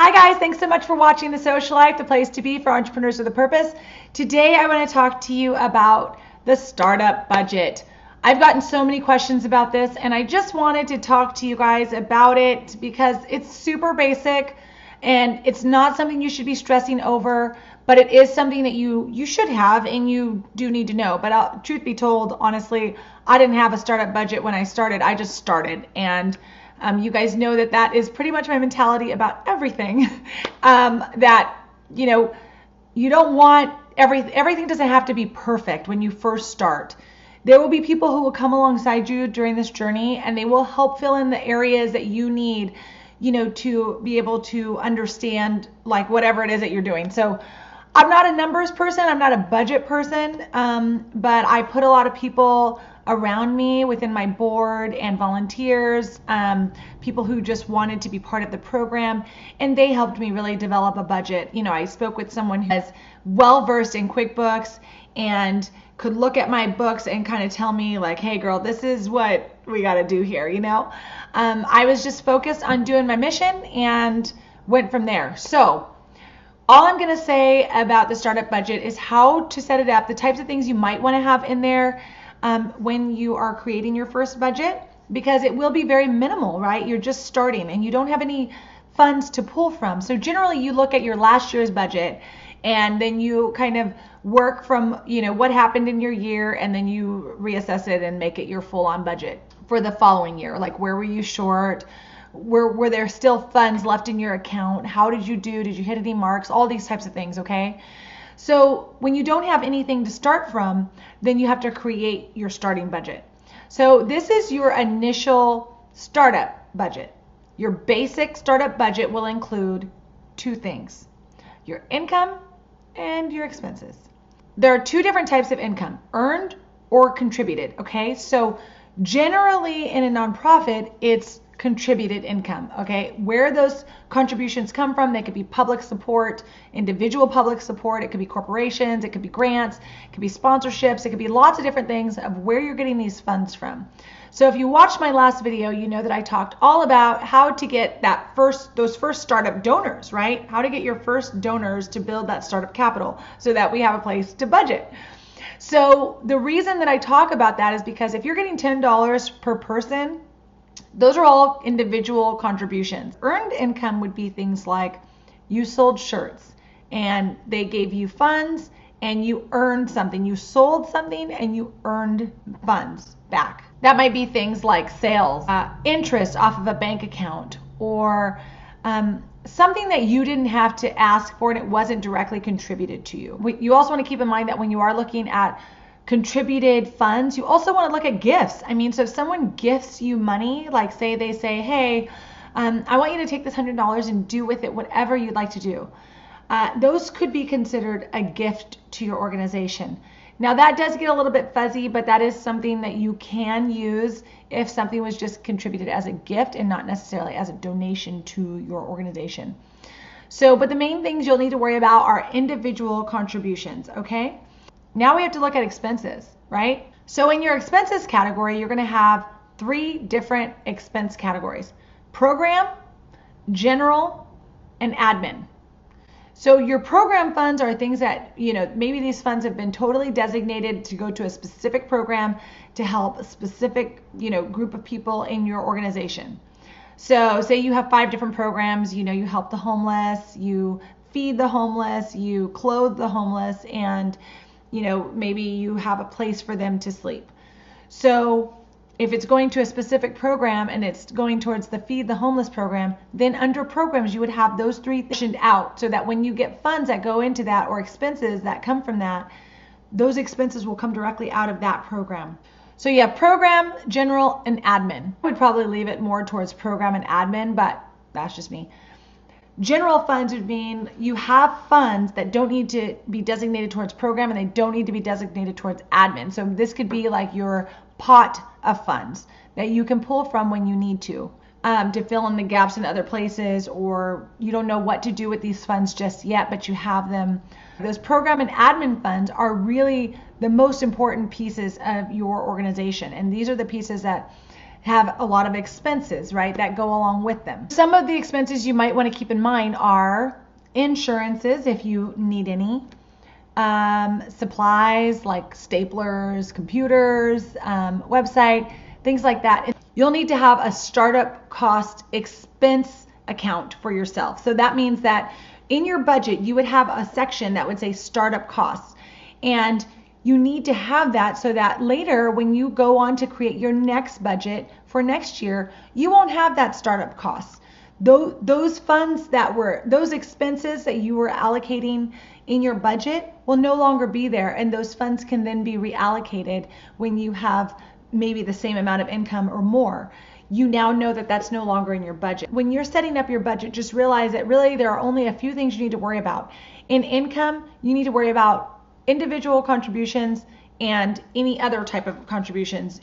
Hi guys, thanks so much for watching The Social Life, the place to be for entrepreneurs with a purpose. Today I want to talk to you about the startup budget. I've gotten so many questions about this and I just wanted to talk to you guys about it because it's super basic and it's not something you should be stressing over, but it is something that you should have and you do need to know. But truth be told, honestly, I didn't have a startup budget when I started. I just started, and you guys know that is pretty much my mentality about everything. That you don't want everything doesn't have to be perfect when you first start. There will be people who will come alongside you during this journey and they will help fill in the areas that you need, to be able to understand like whatever it is that you're doing. So I'm not a numbers person, I'm not a budget person, but I put a lot of people around me within my board and volunteers, people who just wanted to be part of the program, and they helped me really develop a budget. I spoke with someone who is well versed in QuickBooks and could look at my books and kind of tell me like, hey girl, this is what we got to do here. I was just focused on doing my mission and went from there. So all I'm going to say about the startup budget is how to set it up, the types of things you might want to have in there when you are creating your first budget, because it will be very minimal, right? You're just starting and you don't have any funds to pull from. So generally you look at your last year's budget and then you kind of work from, what happened in your year, and then you reassess it and make it your full-on budget for the following year. Like, where were you short? Were there still funds left in your account? How did you do? Did you hit any marks? All these types of things, okay? So when you don't have anything to start from, then you have to create your starting budget. So this is your initial startup budget. Your basic startup budget will include two things: your income and your expenses. There are two different types of income: earned or contributed, okay? So generally in a nonprofit, it's contributed income, okay? Where those contributions come from, they could be public support, individual public support, it could be corporations, it could be grants, it could be sponsorships, it could be lots of different things of where you're getting these funds from. So if you watched my last video, you know that I talked all about how to get those first startup donors, right? How to get your first donors to build that startup capital so that we have a place to budget. So the reason that I talk about that is because if you're getting $10 per person, those are all individual contributions. Earned income would be things like you sold shirts and they gave you funds and you earned something. You sold something and you earned funds back. That might be things like sales, interest off of a bank account, or something that you didn't have to ask for and it wasn't directly contributed to you. You also want to keep in mind that when you are looking at contributed funds, you also want to look at gifts. So if someone gifts you money, like say they say, hey, I want you to take this $100 and do with it whatever you'd like to do. Those could be considered a gift to your organization. Now that does get a little bit fuzzy, but that is something that you can use if something was just contributed as a gift and not necessarily as a donation to your organization. So, but the main things you'll need to worry about are individual contributions, okay? Now we have to look at expenses, right? So in your expenses category, you're going to have three different expense categories: program, general, and admin. So your program funds are things that, maybe these funds have been totally designated to go to a specific program to help a specific, group of people in your organization. So say you have 5 different programs, you help the homeless, you feed the homeless, you clothe the homeless, and maybe you have a place for them to sleep. So if it's going to a specific program and it's going towards the Feed the Homeless program, then under programs you would have those 3 things out so that when you get funds that go into that or expenses that come from that, those expenses will come directly out of that program. So you have program, general, and admin. I would probably leave it more towards program and admin, but that's just me. General funds would mean you have funds that don't need to be designated towards program and they don't need to be designated towards admin. So this could be like your pot of funds that you can pull from when you need to fill in the gaps in other places, or you don't know what to do with these funds just yet, but you have them. Those program and admin funds are really the most important pieces of your organization. And these are the pieces that have a lot of expenses, right, that go along with them. Some of the expenses you might want to keep in mind are insurances, if you need any, supplies like staplers, computers, website, things like that. You'll need to have a startup cost expense account for yourself. So that means that in your budget, you would have a section that would say startup costs. And you need to have that so that later when you go on to create your next budget for next year, you won't have that startup costs. Those funds those expenses that you were allocating in your budget will no longer be there, and those funds can then be reallocated when you have maybe the same amount of income or more. You now know that that's no longer in your budget. When you're setting up your budget, just realize that really there are only a few things you need to worry about. In income, you need to worry about individual contributions and any other type of contributions.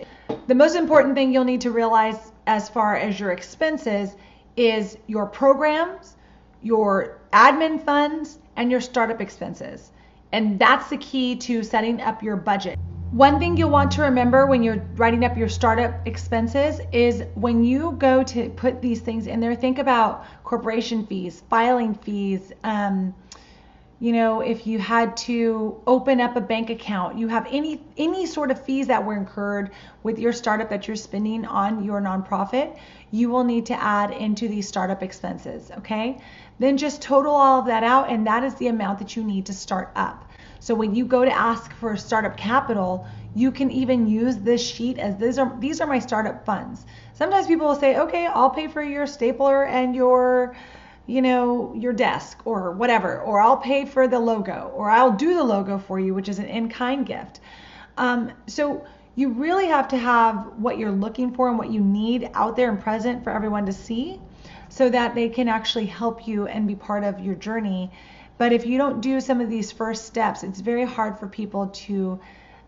The most important thing you'll need to realize as far as your expenses is your programs, your admin funds, and your startup expenses. And that's the key to setting up your budget. One thing you'll want to remember when you're writing up your startup expenses is when you go to put these things in there, think about corporation fees, filing fees, if you had to open up a bank account, you have any sort of fees that were incurred with your startup that you're spending on your nonprofit, you will need to add into these startup expenses, okay? Then just total all of that out, and that is the amount that you need to start up. So when you go to ask for startup capital, you can even use this sheet as these are my startup funds. Sometimes people will say, okay, I'll pay for your stapler and your desk or whatever, or I'll pay for the logo, or I'll do the logo for you, which is an in-kind gift. So you really have to have what you're looking for and what you need out there and present for everyone to see so that they can actually help you and be part of your journey. But if you don't do some of these first steps, it's very hard for people to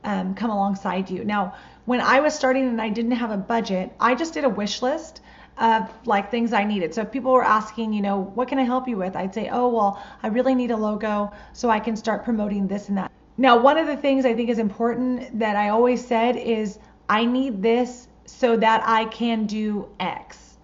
come alongside you. Now, when I was starting and I didn't have a budget, I just did a wish list of like things I needed. So if people were asking, what can I help you with? I'd say, oh, well, I really need a logo so I can start promoting this and that. Now, one of the things I think is important that I always said is I need this so that I can do X.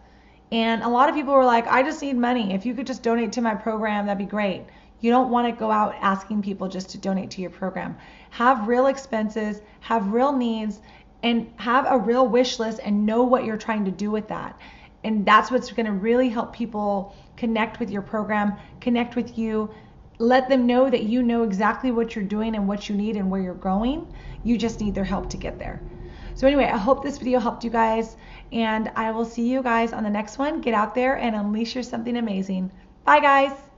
And a lot of people were like, I just need money. If you could just donate to my program, that'd be great. You don't want to go out asking people just to donate to your program. Have real expenses, have real needs, and have a real wish list and know what you're trying to do with that. And that's what's going to really help people connect with your program, connect with you, let them know that you know exactly what you're doing and what you need and where you're going. You just need their help to get there. So anyway, I hope this video helped you guys, and I will see you guys on the next one. Get out there and unleash your something amazing. Bye guys.